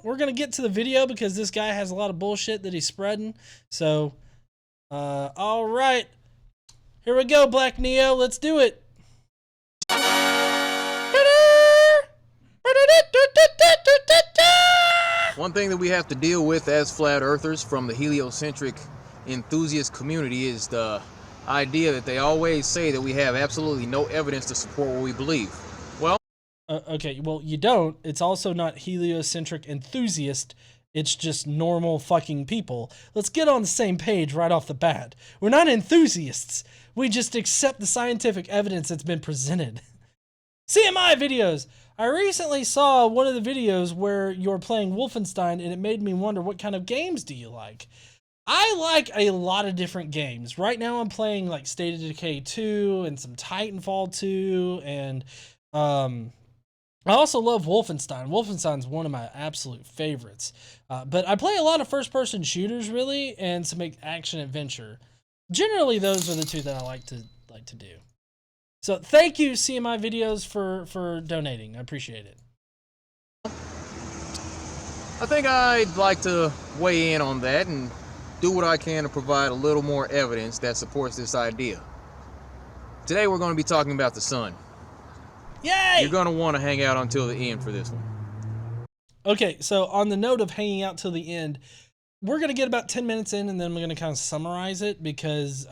we're gonna get to the video because this guy has a lot of bullshit that he's spreading. So, all right, here we go, Black Neo. Let's do it. One thing that we have to deal with as flat earthers from the heliocentric enthusiast community is the idea that they always say that we have absolutely no evidence to support what we believe. Well, okay, well, you don't. It's also not heliocentric enthusiast. It's just normal fucking people. Let's get on the same page right off the bat. We're not enthusiasts. We just accept the scientific evidence that's been presented. CMI videos. I recently saw one of the videos where you're playing Wolfenstein, and it made me wonder, what kind of games do you like? I like a lot of different games. Right now I'm playing like State of Decay 2 and some Titanfall 2, and I also love Wolfenstein. Wolfenstein's one of my absolute favorites. But I play a lot of first-person shooters, really, and some action-adventure. Generally, those are the two that I like to do. So thank you, CMI Videos, for donating. I appreciate it. I think I'd like to weigh in on that and do what I can to provide a little more evidence that supports this idea. Today we're going to be talking about the sun. Yay! You're going to want to hang out until the end for this one. Okay, so on the note of hanging out till the end, we're going to get about 10 minutes in, and then we're going to kind of summarize it because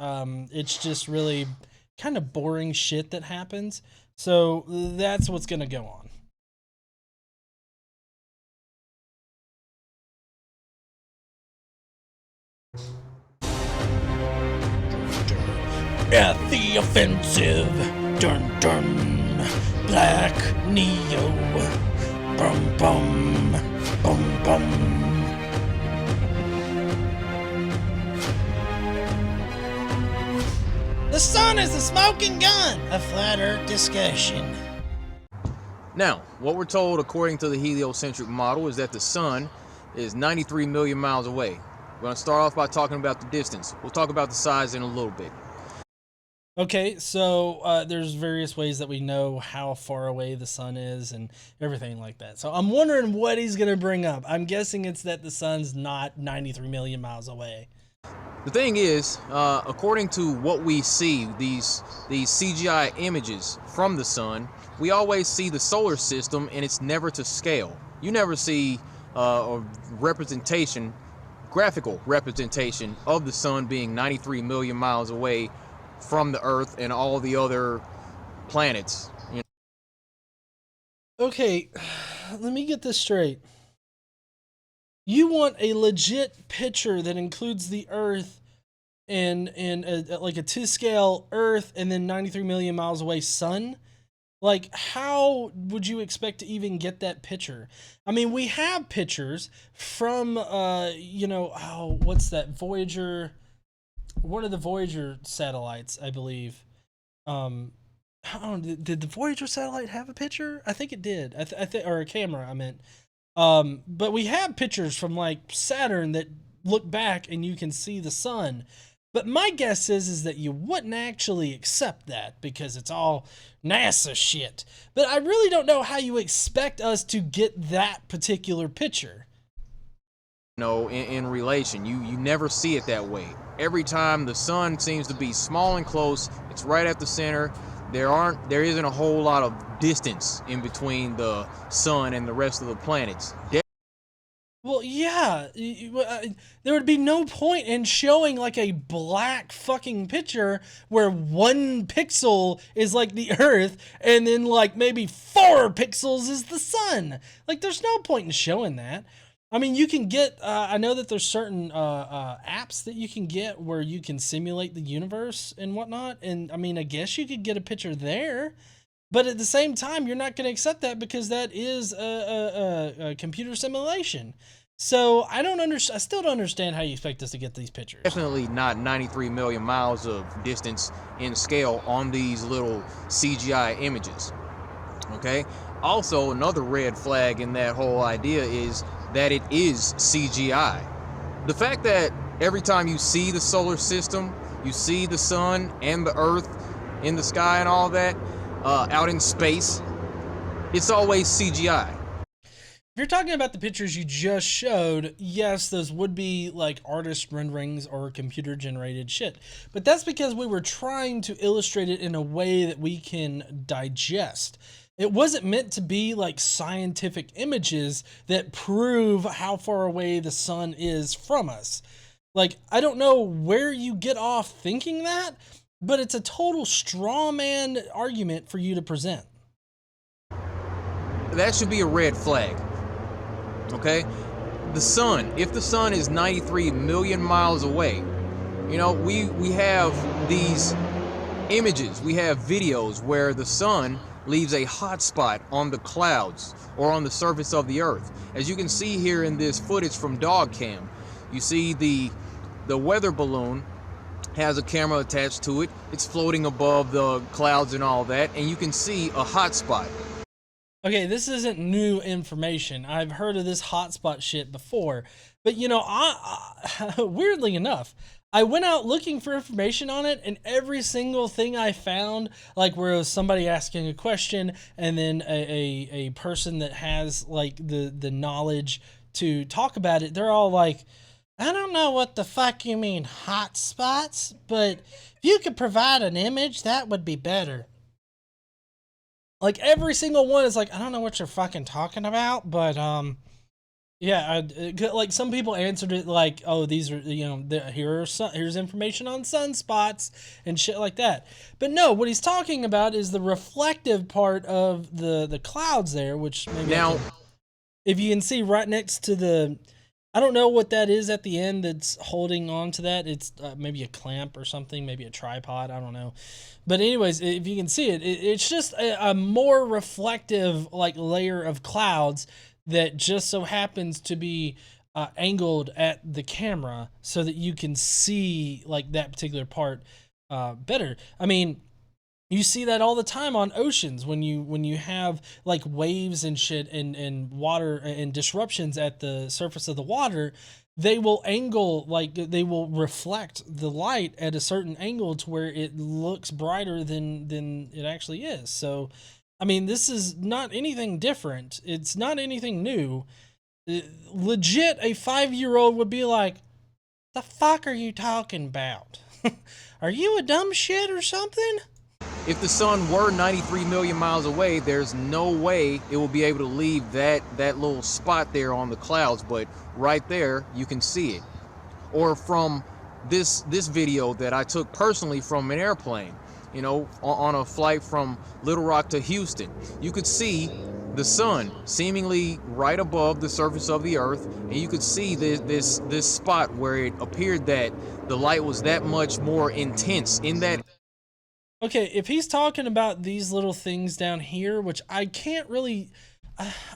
it's just really kind of boring shit that happens. So that's what's going to go on. At the offensive, dun dun, Black Neo, bum bum, bum bum. The sun is a smoking gun, a flat earth discussion. Now, what we're told according to the heliocentric model is that the sun is 93 million miles away. We're going to start off by talking about the distance. We'll talk about the size in a little bit. Okay, so there's various ways that we know how far away the sun is and everything like that. So I'm wondering what he's going to bring up. I'm guessing it's that the sun's not 93 million miles away. The thing is, according to what we see, these CGI images from the sun, we always see the solar system, and it's never to scale. You never see a representation, graphical representation of the sun being 93 million miles away from the Earth and all the other planets. You know? Okay, let me get this straight. You want a legit picture that includes the Earth and like a 2-scale Earth and then 93 million miles away sun? Like, how would you expect to even get that picture? I mean, we have pictures from, you know, oh, what's that, Voyager, one of the Voyager satellites, I believe. I don't know, did the Voyager satellite have a picture? I think it did. I think, or a camera, I meant. But we have pictures from like Saturn that look back and you can see the sun. But my guess is that you wouldn't actually accept that because it's all NASA shit. But I really don't know how you expect us to get that particular picture. No, in relation, you never see it that way. Every time the sun seems to be small and close, it's right at the center. There isn't a whole lot of distance in between the sun and the rest of the planets. Well, yeah, there would be no point in showing like a black fucking picture where 1 pixel is like the Earth and then like maybe 4 pixels is the sun. Like, there's no point in showing that. I mean, you can get, I know that there's certain apps that you can get where you can simulate the universe and whatnot. And I mean, I guess you could get a picture there. But at the same time, you're not going to accept that because that is a computer simulation. So I still don't understand how you expect us to get these pictures. Definitely not 93 million miles of distance in scale on these little CGI images. Okay? Also, another red flag in that whole idea is that it is CGI. The fact that every time you see the solar system, you see the sun and the Earth in the sky and all that, out in space, it's always CGI. If you're talking about the pictures you just showed, yes, those would be like artist renderings or computer generated shit. But that's because we were trying to illustrate it in a way that we can digest. It wasn't meant to be like scientific images that prove how far away the sun is from us. Like, I don't know where you get off thinking that, but it's a total straw man argument for you to present. That should be a red flag. Okay? The sun, if the sun is 93 million miles away, you know, we have these images, we have videos where the sun leaves a hot spot on the clouds or on the surface of the earth. As you can see here in this footage from Dog Cam, you see the weather balloon has a camera attached to it. It's floating above the clouds and all that, and you can see a hot spot. Okay, this isn't new information. I've heard of this hotspot shit before, but you know, weirdly enough, I went out looking for information on it, and every single thing I found, like where it was somebody asking a question, and then a person that has like the knowledge to talk about it, they're all like, I don't know what the fuck you mean hotspots, but if you could provide an image, that would be better. Like every single one is like, I don't know what you're fucking talking about, but yeah, like some people answered it like, oh, these are, you know, here's information on sunspots and shit like that. But no, what he's talking about is the reflective part of the clouds there, which maybe Now, if you can see right next to the, I don't know what that is at the end that's holding on to that. It's maybe a clamp or something, maybe a tripod. I don't know. But anyways, if you can see it, it's just a more reflective like layer of clouds that just so happens to be angled at the camera so that you can see like that particular part better. I mean, you see that all the time on oceans when you have like waves and shit and water and disruptions at the surface of the water. They will angle, like they will reflect the light at a certain angle to where it looks brighter than it actually is. So, I mean, this is not anything different. It's not anything new. Legit, a 5-year-old would be like, "The fuck are you talking about? Are you a dumb shit or something?" if the sun were 93 million miles away, there's no way it will be able to leave that little spot there on the clouds, but right there you can see it. Or from this video that I took personally from an airplane, you know, on a flight from Little Rock to Houston, you could see the sun seemingly right above the surface of the earth, and you could see this spot where it appeared that the light was that much more intense in that. Okay, if he's talking about these little things down here, which I can't really,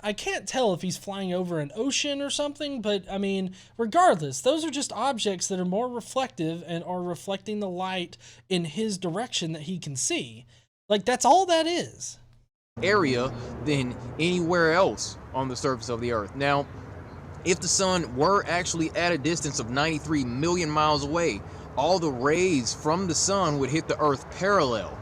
I can't tell if he's flying over an ocean or something, but I mean, regardless, those are just objects that are more reflective and are reflecting the light in his direction that he can see. Like, that's all that is. Area than anywhere else on the surface of the earth. Now, if the sun were actually at a distance of 93 million miles away, all the rays from the sun would hit the earth parallel.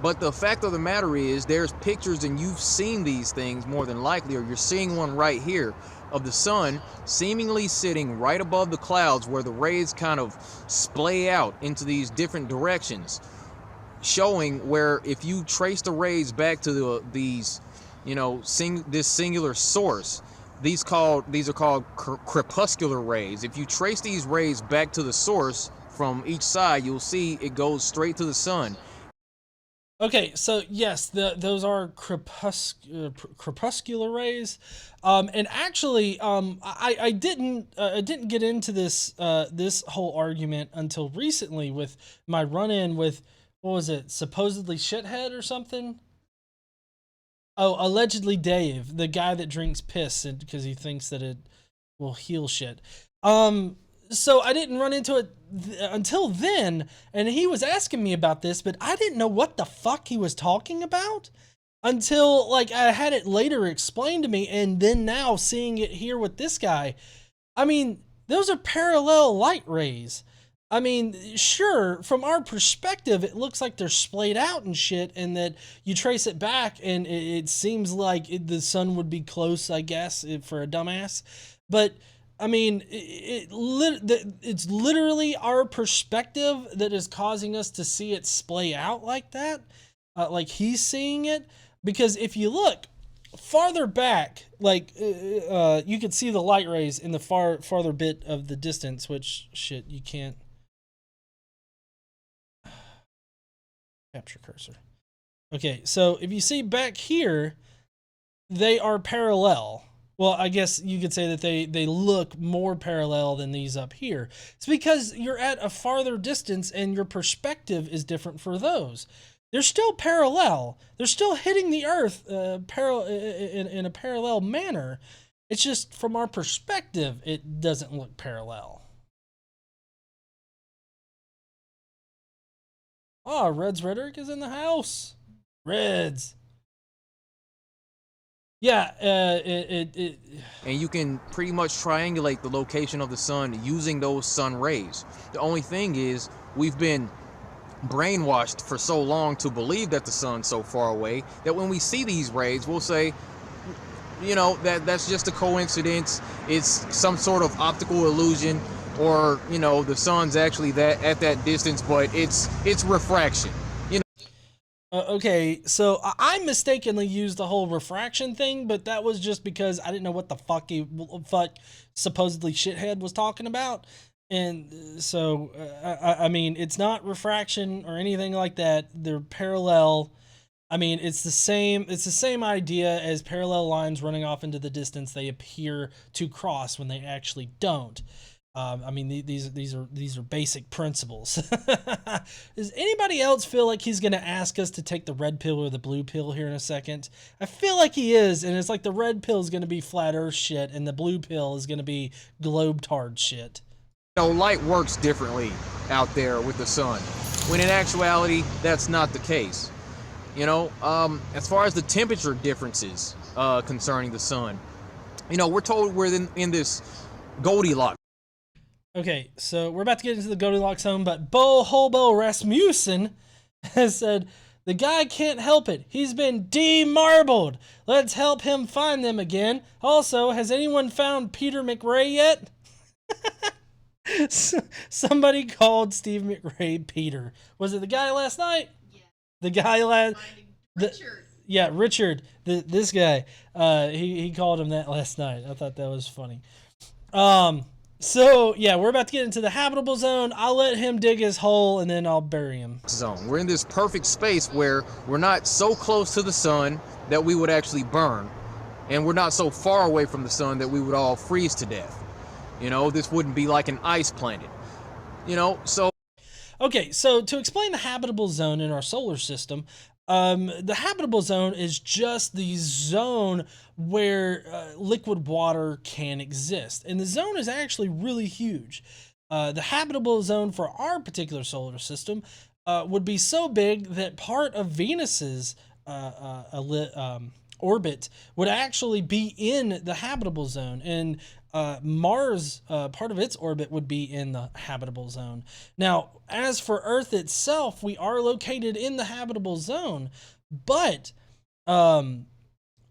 But the fact of the matter is, there's pictures, and you've seen these things more than likely, or you're seeing one right here, of the sun seemingly sitting right above the clouds where the rays kind of splay out into these different directions, showing where if you trace the rays back to these, you know, this singular source, these are called crepuscular rays. If you trace these rays back to the source from each side, you'll see it goes straight to the sun. Okay, so yes, those are crepuscular rays, and actually, I didn't get into this whole argument until recently with my run-in with, what was it, supposedly shithead or something? Oh, allegedly Dave, the guy that drinks piss because he thinks that it will heal shit. So I didn't run into it until then, and he was asking me about this, but I didn't know what the fuck he was talking about until like I had it later explained to me, and then now seeing it here with this guy. I mean, those are parallel light rays. I mean, sure, from our perspective, it looks like they're splayed out and shit, and that you trace it back, and it seems like the sun would be close, I guess, for a dumbass. But I mean, it's literally our perspective that is causing us to see it splay out like that, like he's seeing it. Because if you look farther back, like you could see the light rays in the farther bit of the distance, which shit you can't capture cursor. Okay, so if you see back here, they are parallel. Well, I guess you could say that they look more parallel than these up here. It's because you're at a farther distance and your perspective is different for those. They're still parallel. They're still hitting the Earth in a parallel manner. It's just from our perspective, it doesn't look parallel. Oh, Reds Rhetoric is in the house. Reds. Yeah, And you can pretty much triangulate the location of the sun using those sun rays. The only thing is, we've been brainwashed for so long to believe that the sun's so far away that when we see these rays, we'll say, you know, that's just a coincidence. It's some sort of optical illusion, or you know, the sun's actually at that distance, but it's refraction. Okay, so I mistakenly used the whole refraction thing, but that was just because I didn't know what the fuck supposedly shithead was talking about. And so, I mean, it's not refraction or anything like that. They're parallel. I mean, it's the same idea as parallel lines running off into the distance. They appear to cross when they actually don't. I mean, these are basic principles. Does anybody else feel like he's going to ask us to take the red pill or the blue pill here in a second? I feel like he is, and it's like the red pill is going to be flat Earth shit, and the blue pill is going to be globetard shit. You know, light works differently out there with the sun, when in actuality, that's not the case. You know, as far as the temperature differences concerning the sun, you know, we're told we're in this Goldilocks. Okay, so we're about to get into the Goldilocks zone, but Bo Hobo Rasmussen has said, the guy can't help it. He's been demarbled. Let's help him find them again. Also, has anyone found Peter McRae yet? Somebody called Steve McRae Peter. Was it the guy last night? Yeah. The guy last... Richard. Yeah, Richard. This guy. He called him that last night. I thought that was funny. So, yeah, we're about to get into the habitable zone. I'll let him dig his hole, and then I'll bury him. Zone. We're in this perfect space where we're not so close to the sun that we would actually burn, and we're not so far away from the sun that we would all freeze to death. You know, this wouldn't be like an ice planet. You know, so... Okay, so to explain the habitable zone in our solar system, the habitable zone is just the zone where liquid water can exist. And the zone is actually really huge. The habitable zone for our particular solar system would be so big that part of Venus's orbit would actually be in the habitable zone. And Mars, part of its orbit would be in the habitable zone. Now, as for Earth itself, we are located in the habitable zone, but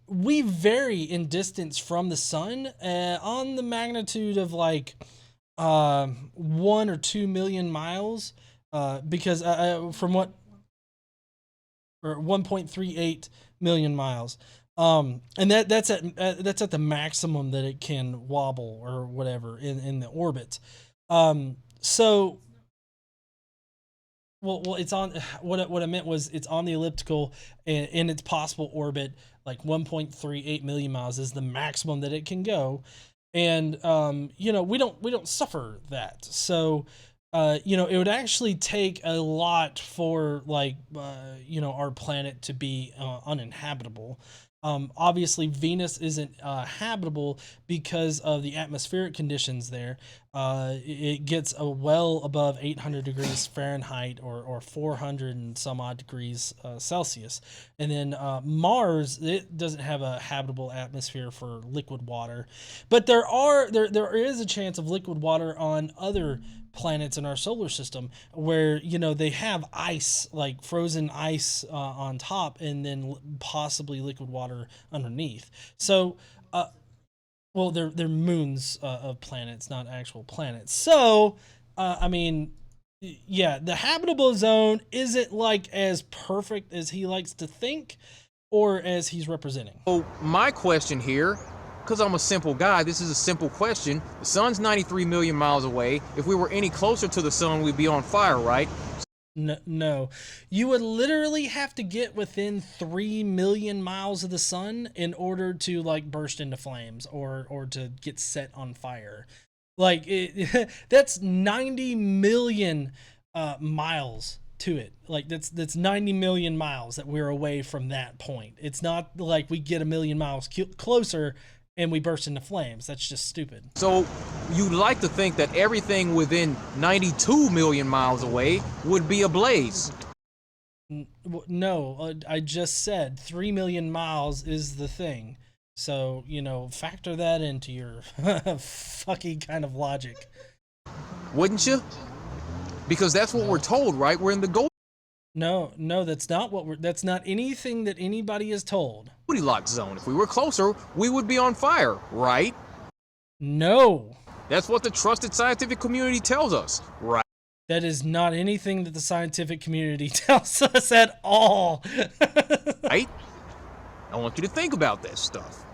we vary in distance from the sun on the magnitude of like 1 or 2 million miles, because from what, or 1.38 million miles. And that's at the maximum that it can wobble or whatever in the orbit. So, well, it's on, what I meant was it's on the elliptical and in its possible orbit, like 1.38 million miles is the maximum that it can go. And, you know, we don't suffer that. So, you know, it would actually take a lot for like, you know, our planet to be uninhabitable. Obviously, Venus isn't habitable because of the atmospheric conditions there. It gets well above 800 degrees Fahrenheit or 400 and some odd degrees Celsius. And then Mars, it doesn't have a habitable atmosphere for liquid water. But there is a chance of liquid water on other planets in our solar system where, you know, they have ice, like frozen ice on top, and then possibly liquid water underneath. So, well, they're moons of planets, not actual planets. So, I mean, yeah, the habitable zone isn't like as perfect as he likes to think, or as he's representing. So my question here, because I'm a simple guy, this is a simple question. The sun's 93 million miles away. If we were any closer to the sun, we'd be on fire, right? No, you would literally have to get within 3 million miles of the sun in order to like burst into flames or to get set on fire. Like that's 90 million miles to it. Like that's 90 million miles that we're away from that point. It's not like we get a million miles closer and we burst into flames. That's just stupid. So you'd like to think that everything within 92 million miles away would be ablaze. No, I just said 3 million miles is the thing. So, you know, factor that into your fucking kind of logic. Wouldn't you? Because that's what we're told, right? We're in the No, that's not that's not anything that anybody is told. Goldilocks zone. If we were closer, we would be on fire, right? No. That's what the trusted scientific community tells us, right? That is not anything that the scientific community tells us at all. Right? I want you to think about that stuff.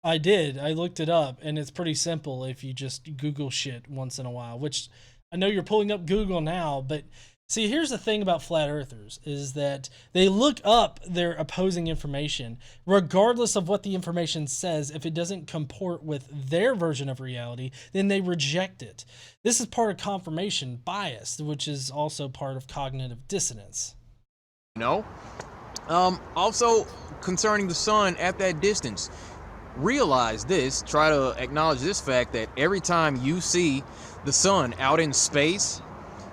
I did. I looked it up, and it's pretty simple if you just Google shit once in a while, which I know you're pulling up Google now, but see, here's the thing about flat earthers is that they look up their opposing information regardless of what the information says. If it doesn't comport with their version of reality, then they reject it. This is part of confirmation bias, which is also part of cognitive dissonance. Also concerning the sun at that distance, realize this, try to acknowledge this fact that every time you see the sun out in space,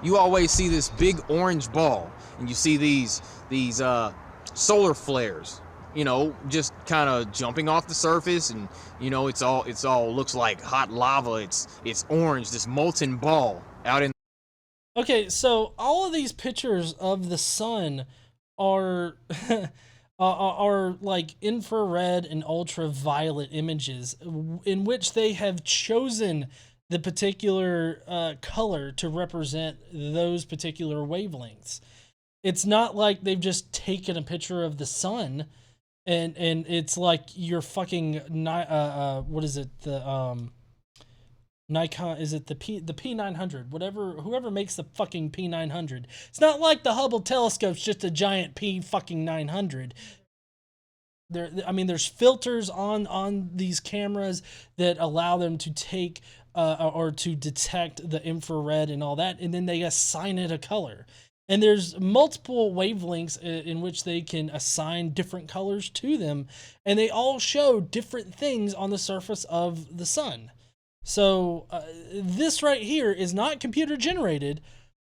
you always see this big orange ball, and you see these solar flares, you know, just kind of jumping off the surface, and you know, it's all looks like hot lava. It's orange, this molten ball out in. Okay, so all of these pictures of the sun are are like infrared and ultraviolet images in which they have chosen the particular color to represent those particular wavelengths. It's not like they've just taken a picture of the sun and it's like your fucking what is it, the Nikon, is it the P900, whoever makes the fucking P900. It's not like the Hubble telescope's just a giant P fucking 900. There's filters on these cameras that allow them to take or to detect the infrared and all that, and then they assign it a color. And there's multiple wavelengths in which they can assign different colors to them, and they all show different things on the surface of the sun. So this right here is not computer generated.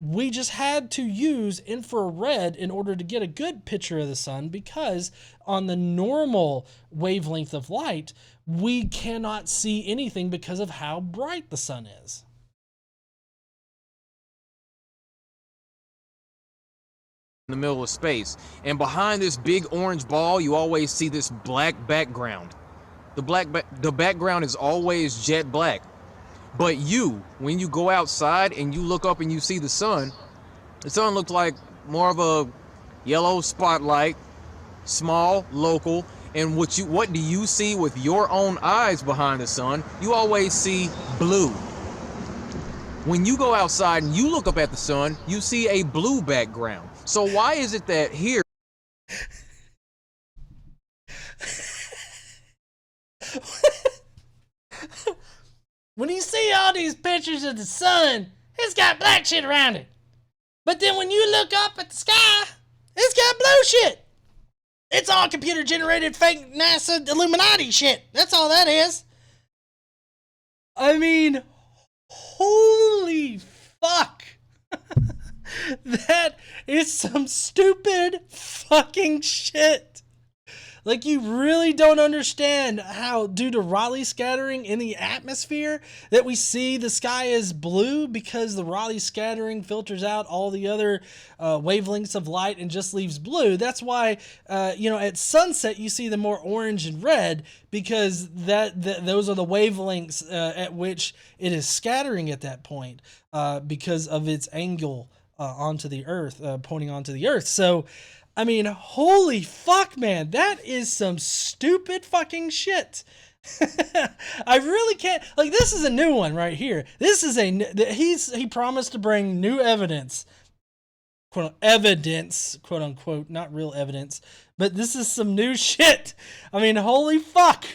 We just had to use infrared in order to get a good picture of the sun, because on the normal wavelength of light, we cannot see anything because of how bright the sun is. In the middle of space, and behind this big orange ball, you always see this black background. The background is always jet black. But when you go outside and you look up and you see the sun looks like more of a yellow spotlight, small, local. And what do you see with your own eyes behind the sun? You always see blue. When you go outside and you look up at the sun, you see a blue background. So why is it that here when you see all these pictures of the sun, it's got black shit around it. But then when you look up at the sky, it's got blue shit. It's all computer generated fake NASA Illuminati shit. That's all that is. I mean, holy fuck. That is some stupid fucking shit. Like, you really don't understand how, due to Rayleigh scattering in the atmosphere, that we see the sky is blue, because the Rayleigh scattering filters out all the other wavelengths of light and just leaves blue. That's why, at sunset you see the more orange and red, because those are the wavelengths at which it is scattering at that point, because of its angle onto the Earth, pointing onto the Earth. So, I mean, holy fuck, man, that is some stupid fucking shit. I really can't, like, this is a new one right here. This is he promised to bring new evidence, quote unquote, not real evidence, but this is some new shit. I mean, holy fuck.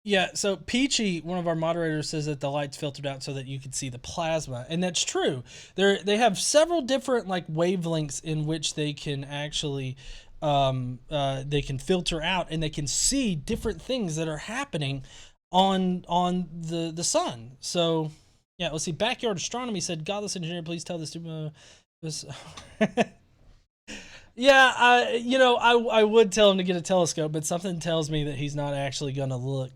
Yeah, so Peachy, one of our moderators, says that the light's filtered out so that you could see the plasma, and that's true. They have several different like wavelengths in which they can actually they can filter out, and they can see different things that are happening on the sun. So yeah, let's see. Backyard Astronomy said, "Godless engineer, please tell this to this." Yeah, I would tell him to get a telescope, but something tells me that he's not actually gonna look.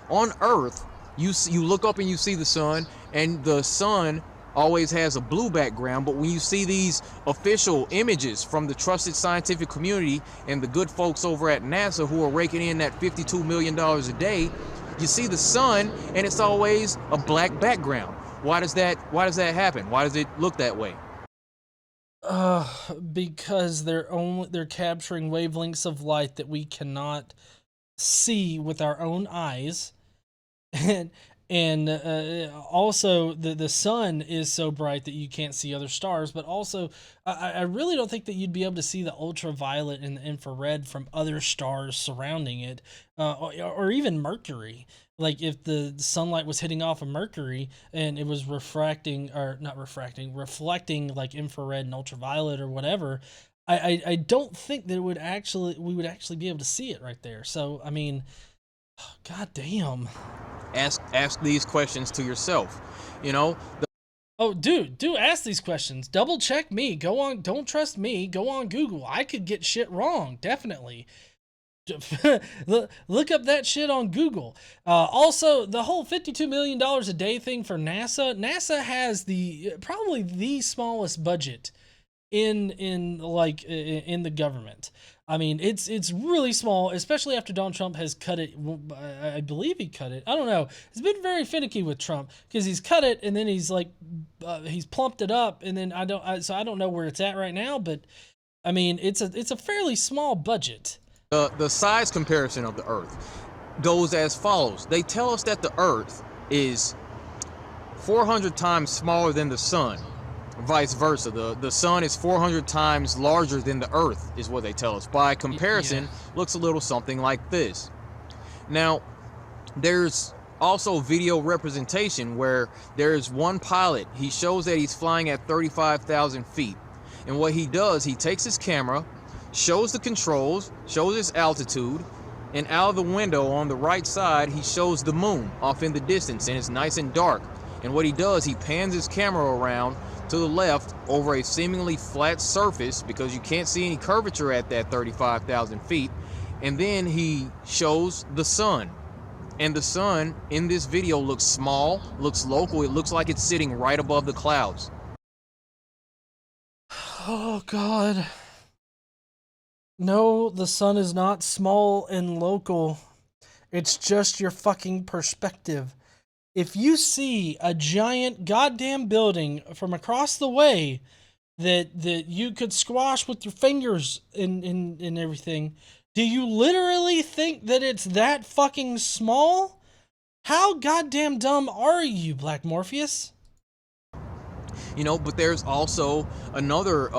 On Earth, you look up and you see the sun, and the sun always has a blue background. But when you see these official images from the trusted scientific community and the good folks over at NASA who are raking in that $52 million a day, you see the sun and it's always a black background. Why does that happen? Why does it look that way? Because they're capturing wavelengths of light that we cannot see with our own eyes, and also the sun is so bright that you can't see other stars. But also, I really don't think that you'd be able to see the ultraviolet and the infrared from other stars surrounding it, or even Mercury. Like, if the sunlight was hitting off of Mercury and it was reflecting like infrared and ultraviolet or whatever, I don't think that we would actually be able to see it right there. So, I mean, god damn. Ask these questions to yourself. Oh, dude, ask these questions. Double check me. Go on. Don't trust me. Go on Google. I could get shit wrong. Definitely. Look up that shit on Google. Also, the whole $52 million a day thing for NASA. NASA has probably the smallest budget in the government. I mean, it's really small, especially after Donald Trump has cut it. I believe he cut it. I don't know. It's been very finicky with Trump, because he's cut it and then he's he's plumped it up, and then I don't know where it's at right now. But I mean, it's a fairly small budget. The size comparison of the Earth goes as follows. They tell us that the Earth is 400 times smaller than the sun. Vice versa. The sun is 400 times larger than the Earth, is what they tell us. By comparison, looks a little something like this. Now, there's also video representation where there's one pilot. He shows that he's flying at 35,000 feet. And what he does, he takes his camera, shows the controls, shows his altitude, and out of the window on the right side, he shows the moon off in the distance, and it's nice and dark. And what he does, he pans his camera around to the left over a seemingly flat surface, because you can't see any curvature at that 35,000 feet. And then he shows the sun. And the sun in this video looks small, looks local, it looks like it's sitting right above the clouds. Oh, God. No, the sun is not small and local. It's just your fucking perspective. If you see a giant goddamn building from across the way that you could squash with your fingers and everything, do you literally think that it's that fucking small? How goddamn dumb are you, Black Morpheus? But there's also another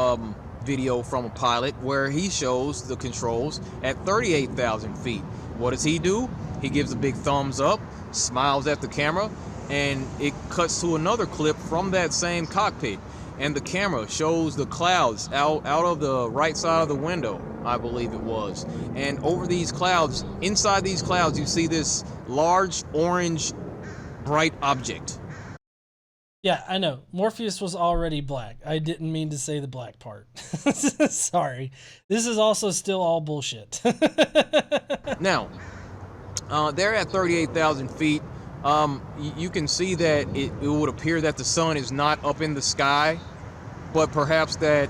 video from a pilot where he shows the controls at 38,000 feet. What does he do? He gives a big thumbs up, smiles at the camera, and it cuts to another clip from that same cockpit. and the camera shows the clouds out of the right side of the window, I believe it was. And over these clouds, inside these clouds, you see this large orange bright object. Yeah, I know. Morpheus was already black. I didn't mean to say the black part. Sorry. This is also still all bullshit. Now, they're at 38,000 feet. You can see that it would appear that the sun is not up in the sky, but perhaps that,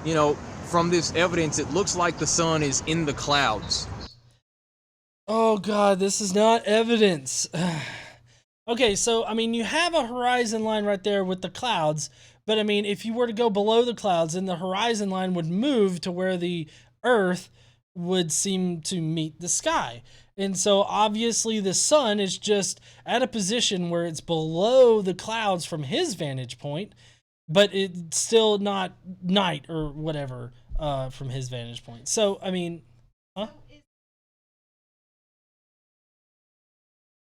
you know, from this evidence, it looks like the sun is in the clouds. Oh God, this is not evidence. Okay, so I mean, you have a horizon line right there with the clouds, but I mean, if you were to go below the clouds, then the horizon line would move to where the Earth would seem to meet the sky. And so obviously the sun is just at a position where it's below the clouds from his vantage point, but it's still not night or whatever from his vantage point. So, I mean, huh?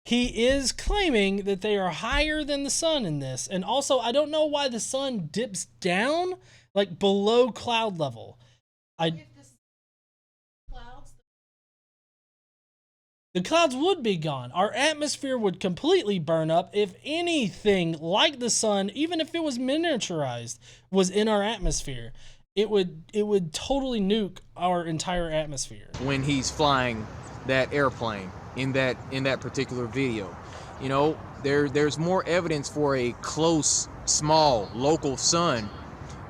He is claiming that they are higher than the sun in this. And also, I don't know why the sun dips down, like below cloud level. The clouds would be gone. Our atmosphere would completely burn up if anything like the sun, even if it was miniaturized, was in our atmosphere. It would totally nuke our entire atmosphere. When he's flying that airplane in that particular video, you know, there's more evidence for a close, small, local sun.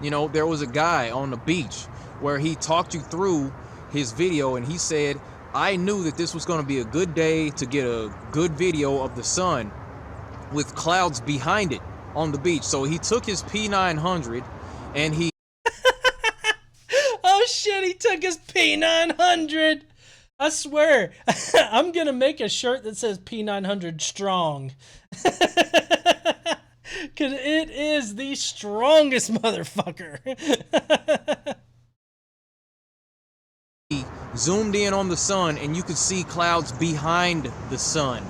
You know, there was a guy on the beach where he talked you through his video, and he said, I knew that this was going to be a good day to get a good video of the sun with clouds behind it on the beach. So he took his P900 and he oh shit, he took his P900. I swear, I'm going to make a shirt that says P900 strong. Because it is the strongest motherfucker. He zoomed in on the sun, and you could see clouds behind the sun,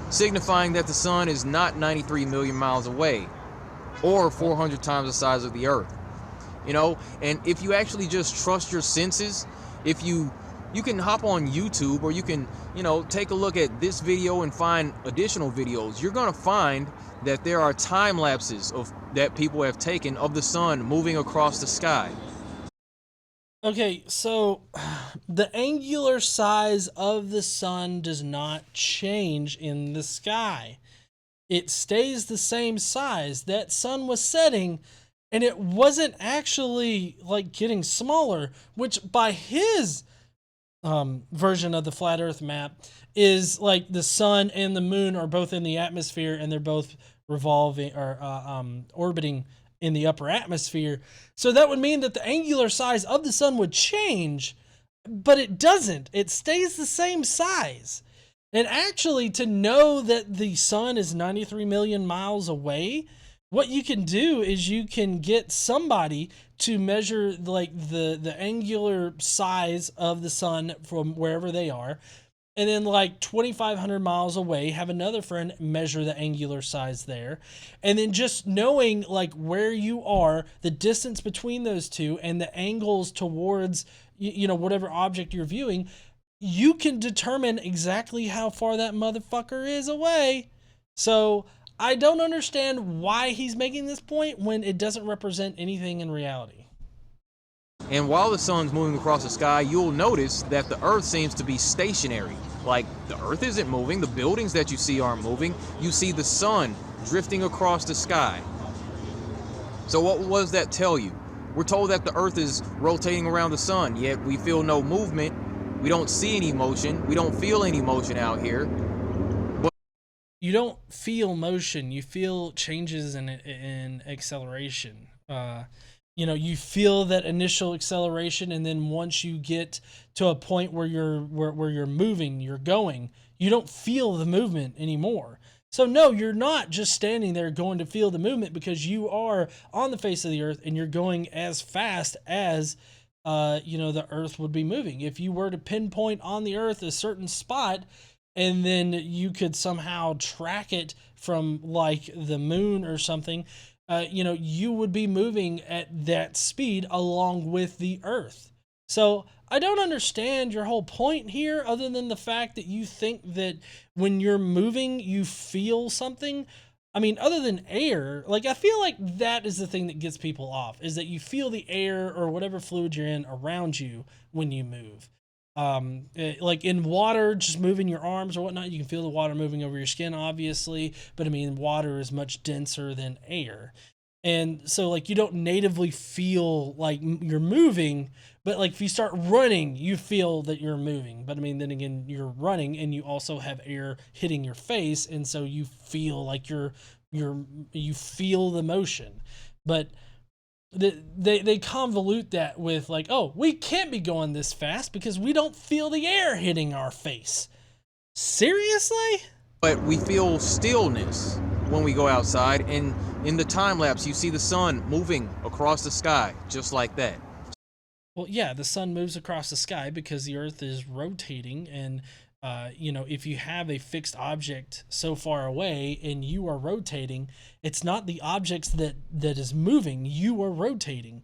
signifying that the sun is not 93 million miles away or 400 times the size of the Earth. You know, and if you actually just trust your senses, if you can hop on YouTube, or you can, you know, take a look at this video and find additional videos. You're going to find that there are time lapses that people have taken of the sun moving across the sky. Okay, so the angular size of the sun does not change in the sky. It stays the same size. That sun was setting, and it wasn't actually like getting smaller, which by his version of the flat Earth map is like the sun and the moon are both in the atmosphere, and they're both revolving or orbiting in the upper atmosphere. So that would mean that the angular size of the sun would change, but it doesn't. It stays the same size. And actually, to know that the sun is 93 million miles away, what you can do is you can get somebody to measure like the angular size of the sun from wherever they are, and then like 2,500 miles away, have another friend measure the angular size there. And then just knowing like where you are, the distance between those two, and the angles towards, you know, whatever object you're viewing, you can determine exactly how far that motherfucker is away. So I don't understand why he's making this point when it doesn't represent anything in reality. And while the sun's moving across the sky, you'll notice that the Earth seems to be stationary. Like, the Earth isn't moving, the buildings that you see aren't moving. You see the sun drifting across the sky. So what does that tell you? We're told that the Earth is rotating around the sun, yet we feel no movement. We don't see any motion. We don't feel any motion out here. You don't feel motion. You feel changes in acceleration. You know, you feel that initial acceleration, and then once you get to a point where you're moving, you're going, you don't feel the movement anymore. So no, you're not just standing there going to feel the movement, because you are on the face of the Earth and you're going as fast as you know, the Earth would be moving. If you were to pinpoint on the Earth a certain spot, and then you could somehow track it from like the moon or something, you would be moving at that speed along with the Earth. So I don't understand your whole point here, other than the fact that you think that when you're moving, you feel something. I mean, other than air, like I feel like that is the thing that gets people off, is that you feel the air or whatever fluid you're in around you when you move. Like in water, just moving your arms or whatnot, you can feel the water moving over your skin, obviously. But I mean, water is much denser than air, and so like you don't natively feel like you're moving, but like if you start running, you feel that you're moving. But I mean, then again, you're running and you also have air hitting your face, and so you feel like you feel the motion. But they convolute that with like, oh, we can't be going this fast because we don't feel the air hitting our face. Seriously? But we feel stillness when we go outside, and in the time lapse, you see the sun moving across the sky just like that. Well, yeah, the sun moves across the sky because the Earth is rotating, and if you have a fixed object so far away and you are rotating, it's not the objects that is moving. You are rotating.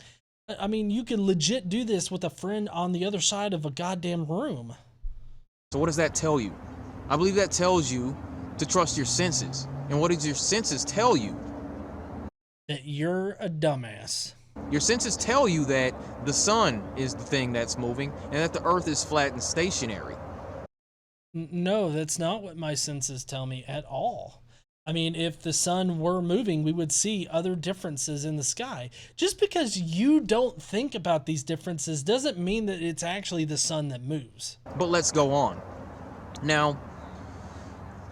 I mean, you can legit do this with a friend on the other side of a goddamn room. So what does that tell you? I believe that tells you to trust your senses. And what does your senses tell you? That you're a dumbass. Your senses tell you that the sun is the thing that's moving and that the earth is flat and stationary. No, that's not what my senses tell me at all. I mean, if the sun were moving, we would see other differences in the sky. Just because you don't think about these differences doesn't mean that it's actually the sun that moves. But let's go on. Now,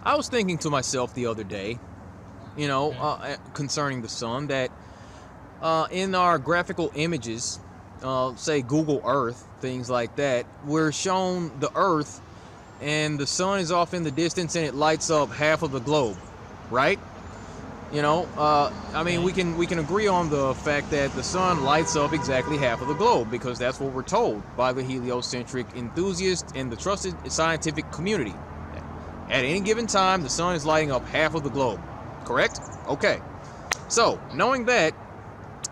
I was thinking to myself the other day, concerning the sun, that in our graphical images, say Google Earth, things like that, we're shown the Earth and the sun is off in the distance and it lights up half of the globe, right? We can agree on the fact that the sun lights up exactly half of the globe because that's what we're told by the heliocentric enthusiasts and the trusted scientific community. At any given time, the sun is lighting up half of the globe, correct? Okay. So, knowing that,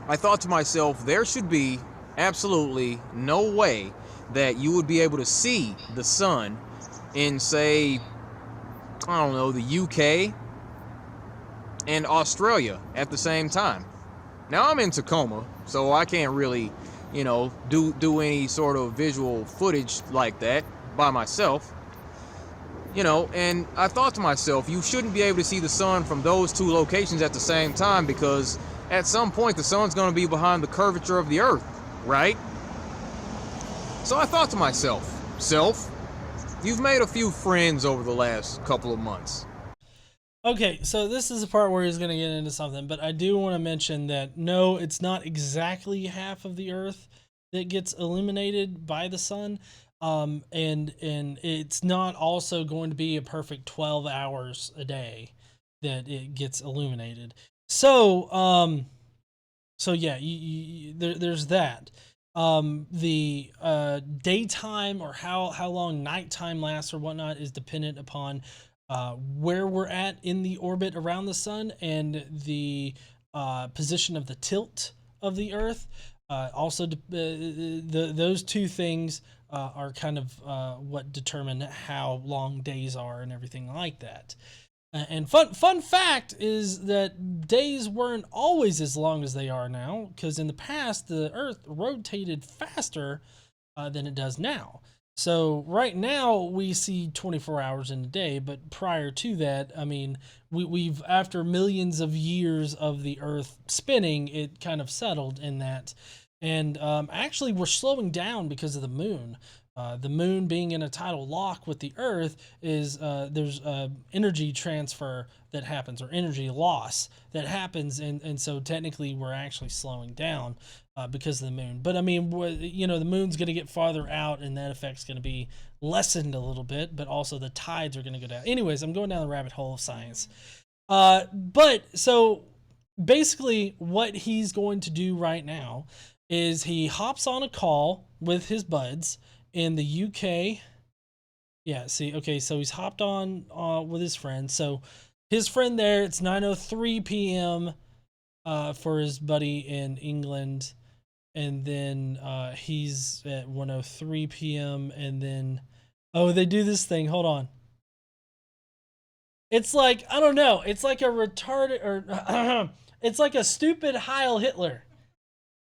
I thought to myself, there should be absolutely no way that you would be able to see the sun in, say, I don't know, the UK and Australia at the same time. Now I'm in Tacoma, so I can't really, do any sort of visual footage like that by myself. And I thought to myself, you shouldn't be able to see the sun from those two locations at the same time because at some point the sun's going to be behind the curvature of the earth, right? So I thought to myself, you've made a few friends over the last couple of months. Okay, so this is the part where he's going to get into something, but I do want to mention that no, it's not exactly half of the Earth that gets illuminated by the sun, and it's not also going to be a perfect 12 hours a day that it gets illuminated. So yeah, there's that. The daytime or how long nighttime lasts or whatnot is dependent upon where we're at in the orbit around the sun and the position of the tilt of the Earth. Also, those two things are kind of what determine how long days are and everything like that. And fun fact is that days weren't always as long as they are now, because in the past the Earth rotated faster than it does now. So right now we see 24 hours in a day, but prior to that, I mean, we've after millions of years of the Earth spinning, it kind of settled in that. And actually, we're slowing down because of the moon. The moon being in a tidal lock with the Earth is there's energy transfer that happens, or energy loss that happens, and so technically we're actually slowing down because of the moon. But I mean, the moon's going to get farther out, and that effect's going to be lessened a little bit. But also the tides are going to go down. Anyways, I'm going down the rabbit hole of science. But so basically, what he's going to do right now is he hops on a call with his buds in the UK. Yeah, see, okay, so he's hopped on with his friend. So his friend there, it's 9:03 p.m. for his buddy in England, and then he's at 1:03 p.m. and then they do this thing. Hold on. It's like, I don't know. It's like a retarded, or it's like a stupid Heil Hitler,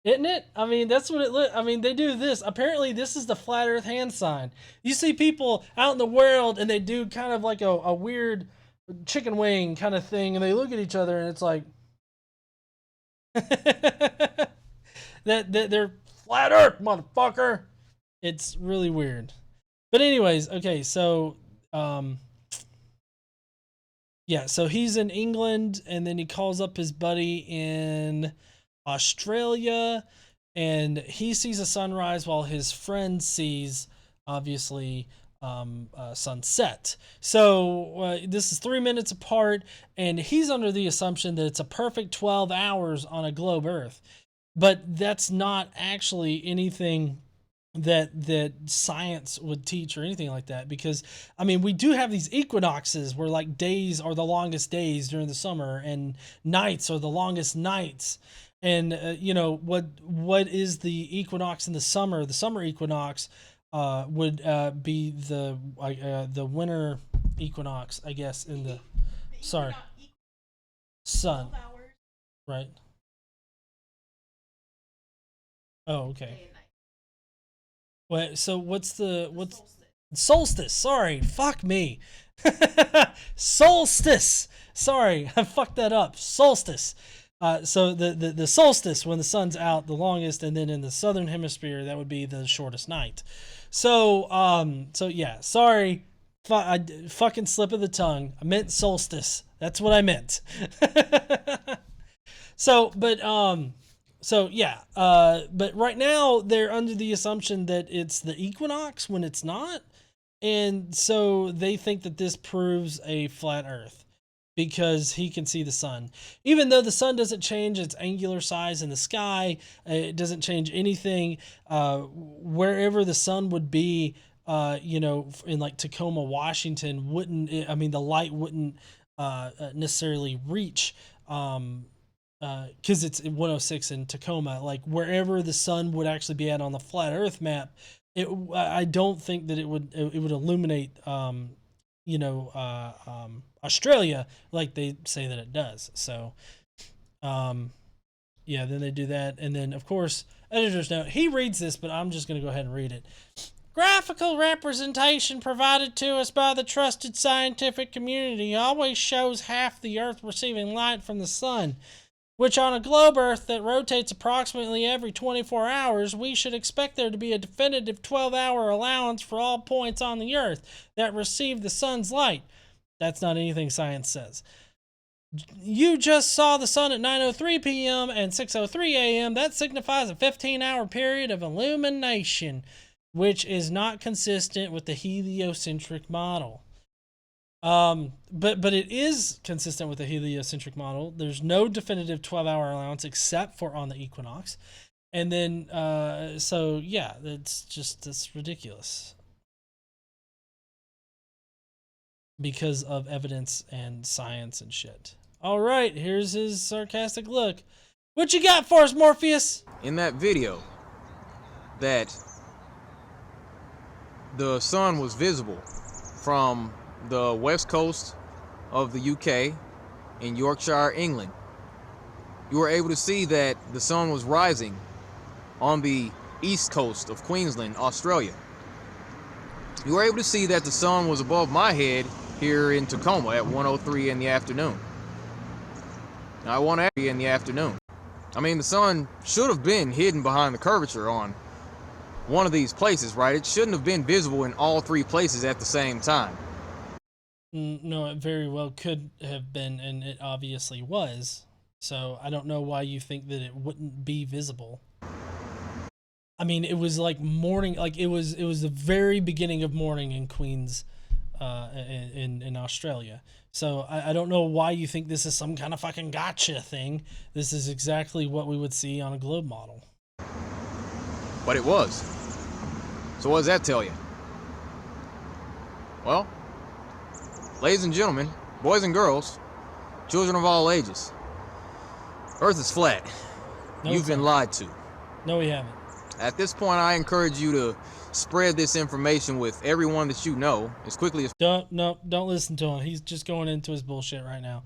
isn't it? I mean, that's what it I mean, they do this. Apparently, this is the flat Earth hand sign. You see people out in the world, and they do kind of like a weird chicken wing kind of thing, and they look at each other, and it's like that they're flat Earth, motherfucker. It's really weird. But anyways, okay, so yeah, so he's in England, and then he calls up his buddy in Australia, and he sees a sunrise while his friend sees, obviously, sunset. So this is 3 minutes apart, and he's under the assumption that it's a perfect 12 hours on a globe Earth. But that's not actually anything that science would teach or anything like that, because I mean, we do have these equinoxes where like days are the longest days during the summer and nights are the longest nights, and what is the equinox in the summer? The summer equinox would be the winter equinox, I guess, in the sun, right? Oh, okay. What? So what's solstice? Sorry, fuck me. Solstice. Sorry, I fucked that up. Solstice. So the solstice, when the sun's out the longest, and then in the southern hemisphere that would be the shortest night. So yeah. Sorry, I fucking slip of the tongue. I meant solstice. That's what I meant. So yeah, but right now they're under the assumption that it's the equinox when it's not, and so they think that this proves a flat Earth because he can see the sun. Even though the sun doesn't change its angular size in the sky, it doesn't change anything. Wherever the sun would be, in like Tacoma, Washington, the light wouldn't necessarily reach. Because it's 106 in Tacoma, like wherever the sun would actually be at on the flat Earth map, I don't think that it would illuminate, Australia like they say that it does. So, yeah, then they do that, and then of course, editor's note. He reads this, but I'm just gonna go ahead and read it. Graphical representation provided to us by the trusted scientific community always shows half the Earth receiving light from the sun, which on a globe Earth that rotates approximately every 24 hours, we should expect there to be a definitive 12-hour allowance for all points on the Earth that receive the sun's light. That's not anything science says. You just saw the sun at 9:03 p.m. and 6:03 a.m. That signifies a 15-hour period of illumination, which is not consistent with the heliocentric model. But it is consistent with the heliocentric model. There's no definitive 12-hour allowance except for on the equinox. And then, so yeah, that's ridiculous. Because of evidence and science and shit. All right, here's his sarcastic look. What you got for us, Morpheus? In that video, that the sun was visible from the west coast of the UK in Yorkshire, England. You were able to see that the sun was rising on the east coast of Queensland, Australia. You were able to see that the sun was above my head here in Tacoma at 1:03 in the afternoon. Now, 1:03 in the afternoon. I mean, the sun should have been hidden behind the curvature on one of these places, right? It shouldn't have been visible in all three places at the same time. No, it very well could have been, and it obviously was. So I don't know why you think that it wouldn't be visible. I mean, it was like morning, like it was the very beginning of morning in Queens, in Australia. So I don't know why you think this is some kind of fucking gotcha thing. This is exactly what we would see on a globe model. But it was. So what does that tell you? Well, ladies and gentlemen, boys and girls, children of all ages, Earth is flat. No, You've it's been not. lied to. No, we haven't. At this point, I encourage you to spread this information with everyone that you know as quickly as Don't listen to him. He's just going into his bullshit right now.